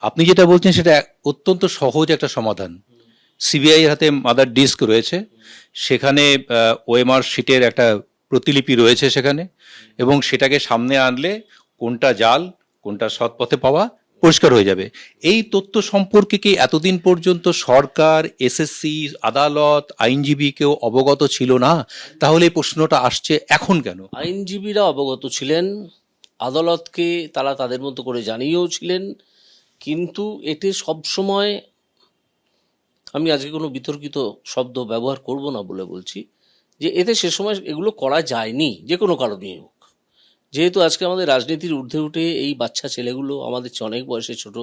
আপনি যেটা বলছেন সেটা অত্যন্ত সহজ একটা সমাধান। সিবিআই এর হাতে মাদার ডিস্ক রয়েছে, সেখানে ওএমআর শিটের একটা প্রতিলিপি রয়েছে সেখানে, এবং সেটাকে সামনে আনলে কোনটা জাল কোনটা সৎ পথে পাওয়া পরিষ্কার হয়ে যাবে। এই তথ্য সম্পর্কে কি এতদিন পর্যন্ত সরকার, এসএসসি, আদালত, আইনজীবী কেউ অবগত ছিল না? তাহলে এই প্রশ্নটা আসছে এখন কেন? আইনজীবীরা অবগত ছিলেন, আদালতকে তারা তাদের মতো করে জানিয়েও ছিলেন, কিন্তু এতে সবসময়, আমি আজকে কোনো বিতর্কিত শব্দ ব্যবহার করব না বলে বলছি, যে এতে সে সময় এগুলো করা যায়নি যে কোনো কারণেই হোক। যেহেতু আজকে আমাদের রাজনীতির ঊর্ধ্বে উঠে এই বাচ্চা ছেলেগুলো আমাদের চেয়ে অনেক বয়সে ছোট,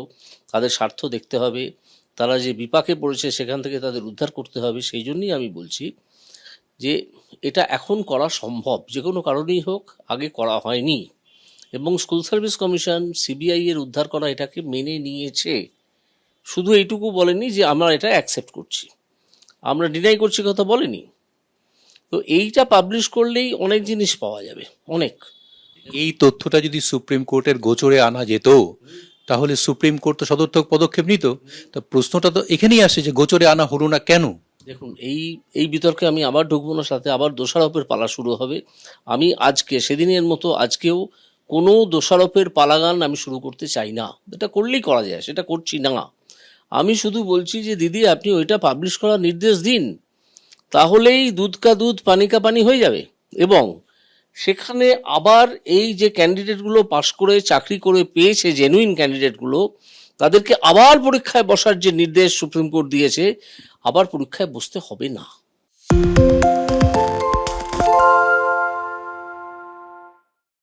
তাদের স্বার্থ দেখতে হবে, তারা যে বিপাকে পড়েছে সেখান থেকে তাদের উদ্ধার করতে হবে, সেই জন্যই আমি বলছি যে এটা এখন করা সম্ভব, যে কোনো কারণেই হোক, আগে করা হয়নি। এবং স্কুল সার্ভিস কমিশন, সিবিআই এর উদ্ধার করা এটাকে মেনে নিয়েছে, শুধু এইটুকু বলেনি যে আমরা এটা অ্যাকসেপ্ট করছি, আমরা ডিনাই করছি কথা বলেনি। তো এইটা পাবলিশ করলেই অনেক জিনিস পাওয়া যাবে, অনেক। এই তথ্যটা যদি সুপ্রিম কোর্টের গোচরে আনা যেত, তাহলে সুপ্রিম কোর্ট তো সদর্থক পদক্ষেপ নিত। তা প্রশ্নটা তো এখানেই আসে যে গোচরে আনা হলো না কেন? দেখুন, এই এই বিতর্কে আমি আবার ঢুকবো না, সাথে আবার দোষারোপের পালা শুরু হবে। আমি আজকে সেদিনের মতো আজকেও কোনো দোষারোপের পালাগান আমি শুরু করতে চাই না, এটা করলেই করা যায়, সেটা করছি না। আমি শুধু বলছি যে দিদি, আপনি ওইটা পাবলিশ করার নির্দেশ দিন, তাহলেই দুধ কা দুধ পানি কা পানি হয়ে যাবে। এবং সেখানে আবার এই যে ক্যান্ডিডেটগুলো পাশ করে চাকরি করে পেয়েছে, জেনুইন ক্যান্ডিডেটগুলো, তাদেরকে আবার পরীক্ষায় বসার যে নির্দেশ সুপ্রিম কোর্ট দিয়েছে, আবার পরীক্ষায় বসতে হবে না।